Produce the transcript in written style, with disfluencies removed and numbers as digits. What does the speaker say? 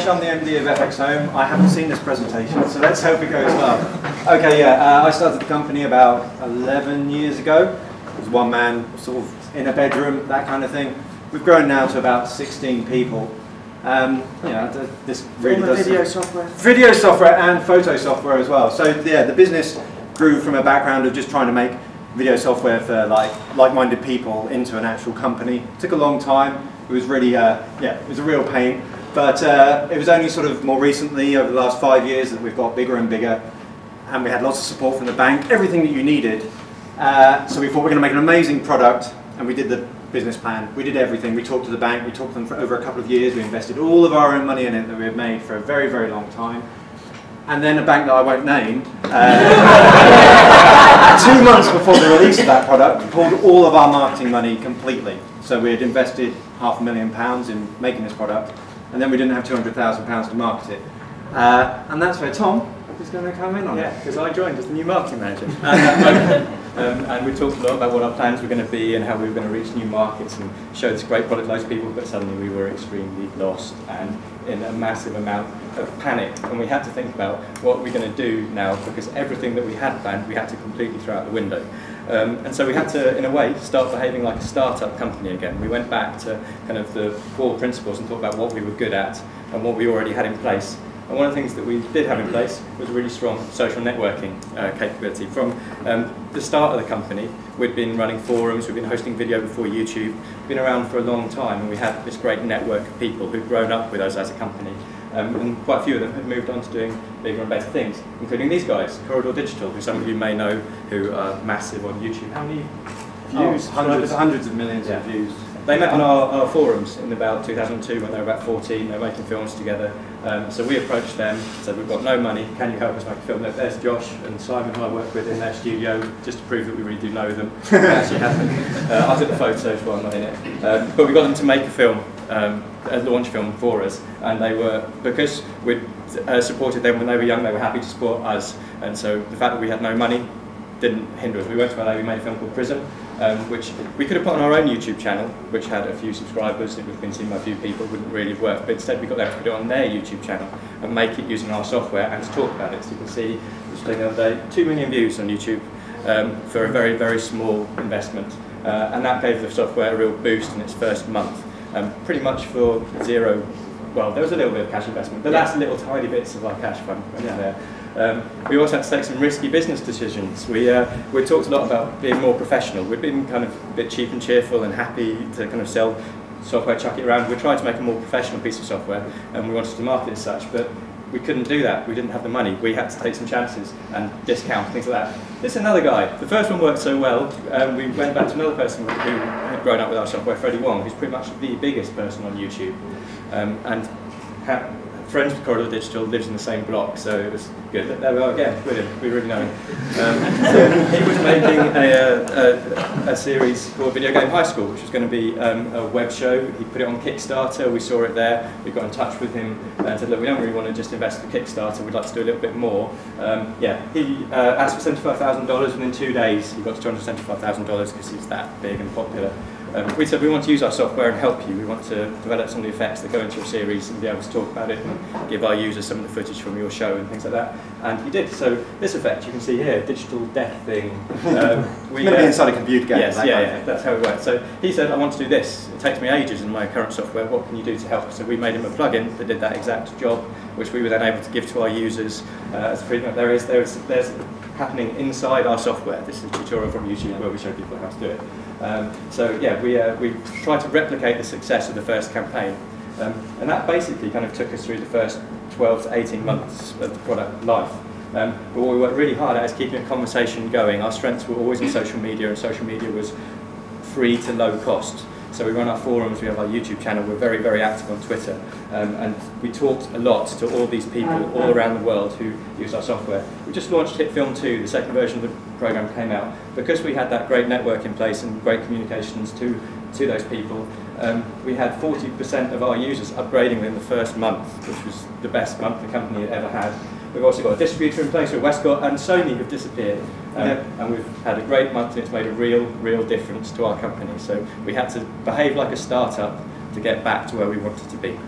Norwich, I'm the MD of FXhome. I haven't seen this presentation, so let's hope it goes well. Okay, yeah, I started the company about 11 years ago. It was one man, sort of in a bedroom, that kind of thing. We've grown now to about 16 people. This really does video software and photo software as well. So yeah, the business grew from a background of just trying to make video software for like-minded people into an actual company. It took a long time. It was really, it was a real pain. But it was only sort of more recently, over the last 5 years, that we've got bigger and bigger. And we had lots of support from the bank, everything that you needed. So we thought we're going to make an amazing product, and we did the business plan. We did everything. We talked to the bank. We talked to them for over a couple of years. We invested all of our own money in it that we had made for a very, very long time. And then a bank that I won't name, 2 months before the release of that product, pulled all of our marketing money completely. So we had invested £500,000 in making this product, and then we didn't have £200,000 to market it. And that's where Tom is going to come in on it. Yeah, because I joined as the new marketing manager at that moment. And we talked a lot about what our plans were going to be and how we were going to reach new markets and show this great product to loads of people, but suddenly we were extremely lost and in a massive amount of panic, and we had to think about what we're going to do now, because everything that we had planned we had to completely throw out the window. And so we had to, in a way, start behaving like a startup company again. We went back to kind of the core principles and thought about what we were good at and what we already had in place. And one of the things that we did have in place was a really strong social networking capability. From the start of the company, we'd been running forums, we'd been hosting video before YouTube, we'd been around for a long time, and we had this great network of people who'd grown up with us as a company. And quite a few of them had moved on to doing bigger and better things, including these guys, Corridor Digital, who some of you may know, who are massive on YouTube. How many views? Oh, hundreds of millions of views. They met on our forums in about 2002 when they were about 14, they were making films together. So we approached them, said, we've got no money, can you help us make a film? There's Josh and Simon, who I work with in their studio, just to prove that we really do know them. We actually haven't. I took the photos while I'm not in it. But we got them to make a film, a launch film for us, and they were, because we'd supported them when they were young, they were happy to support us, and so the fact that we had no money didn't hinder us. We went to LA, we made a film called Prism, which we could have put on our own YouTube channel, which had a few subscribers, it would have been seen by a few people, wouldn't really have worked, but instead we got them to put it on their YouTube channel and make it using our software and to talk about it. So you can see, just the other day, 2 million views on YouTube for a very, very small investment, and that gave the software a real boost in its first month, pretty much for zero. Well, there was a little bit of cash investment, but that's little tiny bits of our cash fund there. We also had to take some risky business decisions. We talked a lot about being more professional. We'd been kind of a bit cheap and cheerful and happy to kind of sell software, chuck it around. We tried to make a more professional piece of software, and we wanted to market it as such, but we couldn't do that. We didn't have the money. We had to take some chances and discount, things like that. This is another guy. The first one worked so well, we went back to another person who had grown up with our software, Freddie Wong, who's pretty much the biggest person on YouTube. And friends with Corridor Digital, lives in the same block, so it was good. There we are again, brilliant, we really know him. So he was making a series called Video Game High School, which was going to be a web show. He put it on Kickstarter, we saw it there, we got in touch with him and said, look, we don't really want to just invest for Kickstarter, we'd like to do a little bit more. He asked for $75,000, within 2 days he got to $275,000 because he's that big and popular. We said we want to use our software and help you. We want to develop some of the effects that go into your series and be able to talk about it and give our users some of the footage from your show and things like that. And he did. So this effect you can see here, digital death thing. We be inside a computer game. Yes, yeah, that's how it works. So he said, I want to do this. It takes me ages in my current software. What can you do to help? So we made him a plugin that did that exact job, which we were then able to give to our users as a free. There's happening inside our software. This is a tutorial from YouTube where we show people how to do it. So yeah, we tried to replicate the success of the first campaign, and that basically kind of took us through the first 12 to 18 months of the product life. But what we worked really hard at is keeping a conversation going. Our strengths were always in social media, and social media was free to low cost. So we run our forums, we have our YouTube channel, we're very, very active on Twitter, and we talked a lot to all these people all around the world who use our software. We just launched Hit Film 2, the second version of the program came out. Because we had that great network in place and great communications to those people, we had 40% of our users upgrading within the first month, which was the best month the company had ever had. We've also got a distributor in place with Westcott and Sony have disappeared. And we've had a great month and it's made a real difference to our company. So we had to behave like a startup to get back to where we wanted to be.